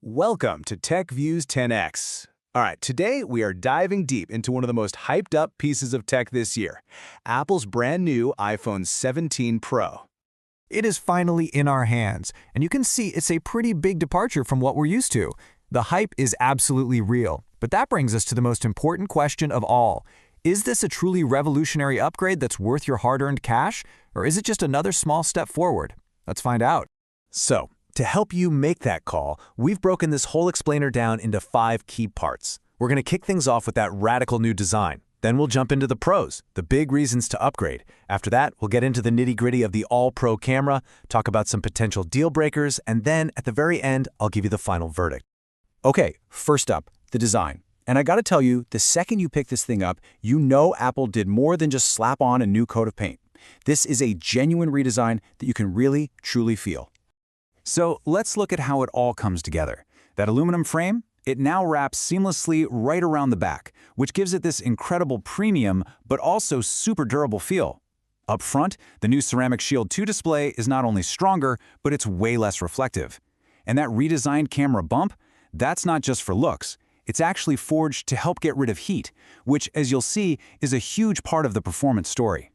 Welcome to Tech Views 10X. All right, today we are diving deep into one of the most hyped up pieces of tech this year, Apple's brand new iPhone 17 Pro. It is finally in our hands, and you can see it's a pretty big departure from what we're used to. The hype is absolutely real, but that brings us to the most important question of all. Is this a truly revolutionary upgrade that's worth your hard-earned cash, or is it just another small step forward? Let's find out. So, to help you make that call, we've broken this whole explainer down into 5 key parts. We're going to kick things off with that radical new design. Then we'll jump into the pros, the big reasons to upgrade. After that, we'll get into the nitty-gritty of the all-pro camera, talk about some potential deal breakers, and then at the very end, I'll give you the final verdict. Okay, first up, the design. And I gotta tell you, the second you pick this thing up, you know Apple did more than just slap on a new coat of paint. This is a genuine redesign that you can really, truly feel. So let's look at how it all comes together. That aluminum frame, it now wraps seamlessly right around the back, which gives it this incredible premium, but also super durable feel. Up front, the new Ceramic Shield 2 display is not only stronger, but it's way less reflective. And that redesigned camera bump, that's not just for looks. It's actually forged to help get rid of heat, which, as you'll see, is a huge part of the performance story.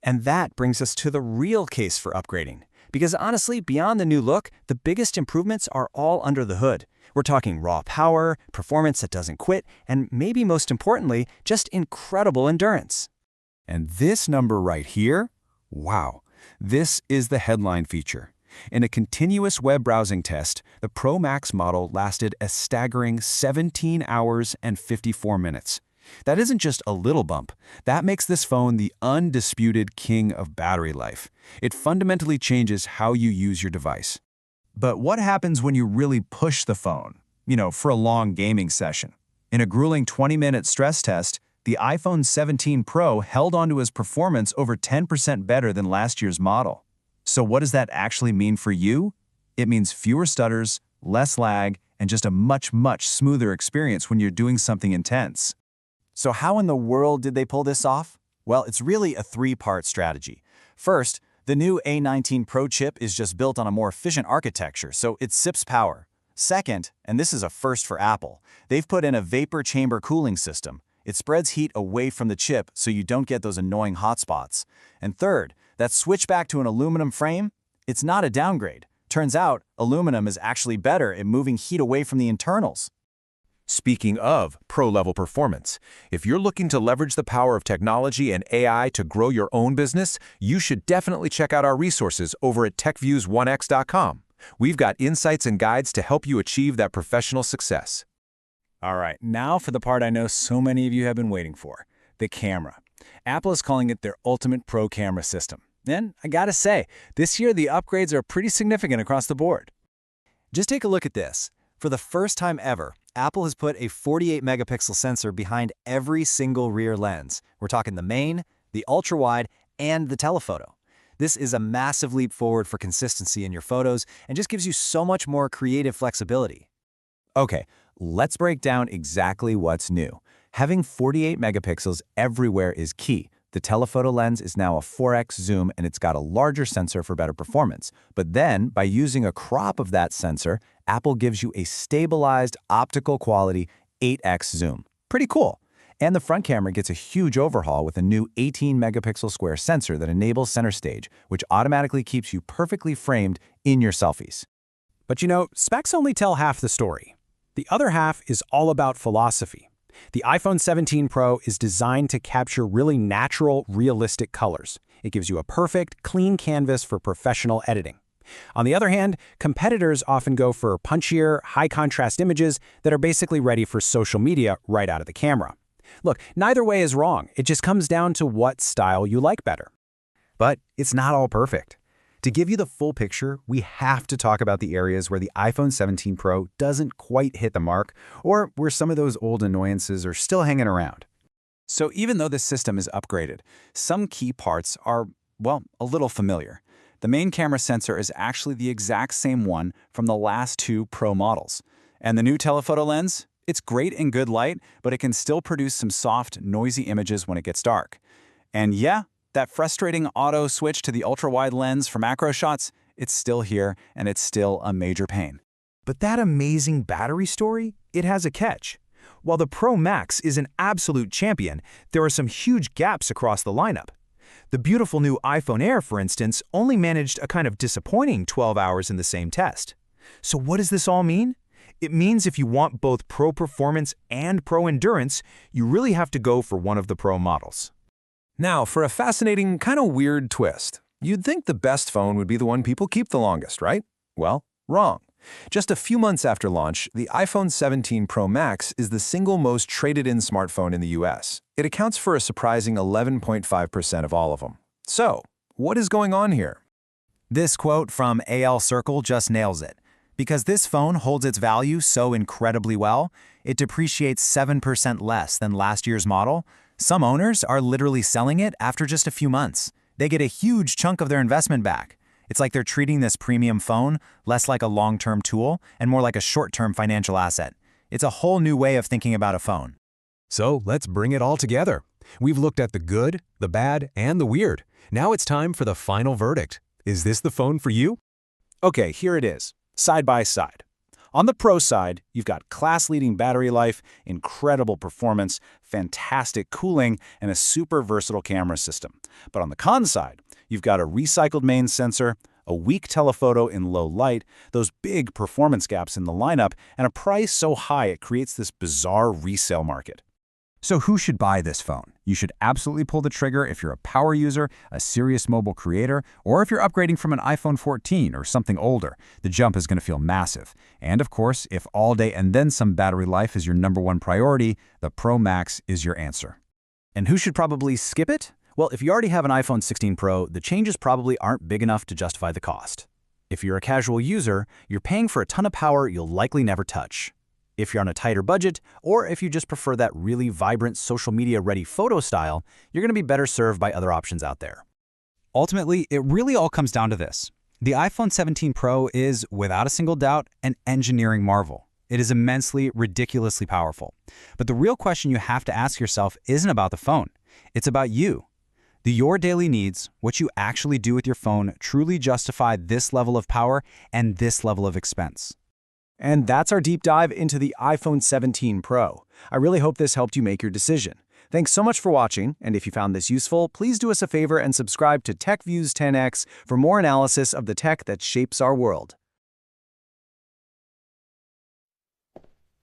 And that brings us to the real case for upgrading. Because honestly, beyond the new look, the biggest improvements are all under the hood. We're talking raw power, performance that doesn't quit, and maybe most importantly, just incredible endurance. And this number right here, wow, this is the headline feature. In a continuous web browsing test, the Pro Max model lasted a staggering 17 hours and 54 minutes. That isn't just a little bump. That makes this phone the undisputed king of battery life. It fundamentally changes how you use your device. But what happens when you really push the phone? For a long gaming session. In a grueling 20-minute stress test, the iPhone 17 Pro held onto its performance over 10% better than last year's model. So what does that actually mean for you? It means fewer stutters, less lag, and just a much, much smoother experience when you're doing something intense. So how in the world did they pull this off? Well, it's really a 3-part strategy. First, the new A19 Pro chip is just built on a more efficient architecture, so it sips power. Second, and this is a first for Apple, they've put in a vapor chamber cooling system. It spreads heat away from the chip so you don't get those annoying hotspots. And third, that switch back to an aluminum frame, it's not a downgrade. Turns out, aluminum is actually better at moving heat away from the internals. Speaking of pro-level performance, if you're looking to leverage the power of technology and AI to grow your own business, you should definitely check out our resources over at techviews1x.com. We've got insights and guides to help you achieve that professional success. All right, now for the part I know so many of you have been waiting for, the camera. Apple is calling it their ultimate pro camera system. And I gotta say, this year the upgrades are pretty significant across the board. Just take a look at this. For the first time ever, Apple has put a 48-megapixel sensor behind every single rear lens. We're talking the main, the ultra-wide, and the telephoto. This is a massive leap forward for consistency in your photos and just gives you so much more creative flexibility. Okay, let's break down exactly what's new. Having 48 megapixels everywhere is key. The telephoto lens is now a 4x zoom and it's got a larger sensor for better performance. But then, by using a crop of that sensor, Apple gives you a stabilized optical-quality 8x zoom. Pretty cool. And the front camera gets a huge overhaul with a new 18-megapixel square sensor that enables center stage, which automatically keeps you perfectly framed in your selfies. But specs only tell half the story. The other half is all about philosophy. The iPhone 17 Pro is designed to capture really natural, realistic colors. It gives you a perfect, clean canvas for professional editing. On the other hand, competitors often go for punchier, high-contrast images that are basically ready for social media right out of the camera. Look, neither way is wrong. It just comes down to what style you like better. But it's not all perfect. To give you the full picture, we have to talk about the areas where the iPhone 17 Pro doesn't quite hit the mark, or where some of those old annoyances are still hanging around. So even though this system is upgraded, some key parts are, well, a little familiar. The main camera sensor is actually the exact same one from the last 2 Pro models. And the new telephoto lens? It's great in good light, but it can still produce some soft, noisy images when it gets dark. And yeah, that frustrating auto switch to the ultra-wide lens for macro shots, it's still here and it's still a major pain. But that amazing battery story, it has a catch. While the Pro Max is an absolute champion, there are some huge gaps across the lineup. The beautiful new iPhone Air, for instance, only managed a kind of disappointing 12 hours in the same test. So what does this all mean? It means if you want both Pro Performance and Pro Endurance, you really have to go for one of the Pro models. Now, for a fascinating, kind of weird twist. You'd think the best phone would be the one people keep the longest, right? Well, wrong. Just a few months after launch, the iPhone 17 Pro Max is the single most traded-in smartphone in the US. It accounts for a surprising 11.5% of all of them. So, what is going on here? This quote from AL Circle just nails it. Because this phone holds its value so incredibly well, it depreciates 7% less than last year's model. Some owners are literally selling it after just a few months. They get a huge chunk of their investment back. It's like they're treating this premium phone less like a long-term tool and more like a short-term financial asset. It's a whole new way of thinking about a phone. So let's bring it all together. We've looked at the good, the bad, and the weird. Now it's time for the final verdict. Is this the phone for you? Okay, here it is, side by side. On the Pro side, you've got class-leading battery life, incredible performance, fantastic cooling, and a super versatile camera system. But on the con side, you've got a recycled main sensor, a weak telephoto in low light, those big performance gaps in the lineup, and a price so high it creates this bizarre resale market. So who should buy this phone? You should absolutely pull the trigger if you're a power user, a serious mobile creator, or if you're upgrading from an iPhone 14 or something older. The jump is going to feel massive. And of course, if all day and then some battery life is your #1 priority, the Pro Max is your answer. And who should probably skip it? Well, if you already have an iPhone 16 Pro, the changes probably aren't big enough to justify the cost. If you're a casual user, you're paying for a ton of power you'll likely never touch. If you're on a tighter budget, or if you just prefer that really vibrant social media-ready photo style, you're going to be better served by other options out there. Ultimately, it really all comes down to this. The iPhone 17 Pro is, without a single doubt, an engineering marvel. It is immensely, ridiculously powerful. But the real question you have to ask yourself isn't about the phone. It's about you. Do your daily needs, what you actually do with your phone, truly justify this level of power and this level of expense? And that's our deep dive into the iPhone 17 Pro. I really hope this helped you make your decision. Thanks so much for watching, and if you found this useful, please do us a favor and subscribe to TechViews 10X for more analysis of the tech that shapes our world.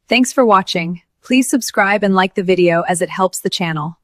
Thanks for watching. Please subscribe and like the video as it helps the channel.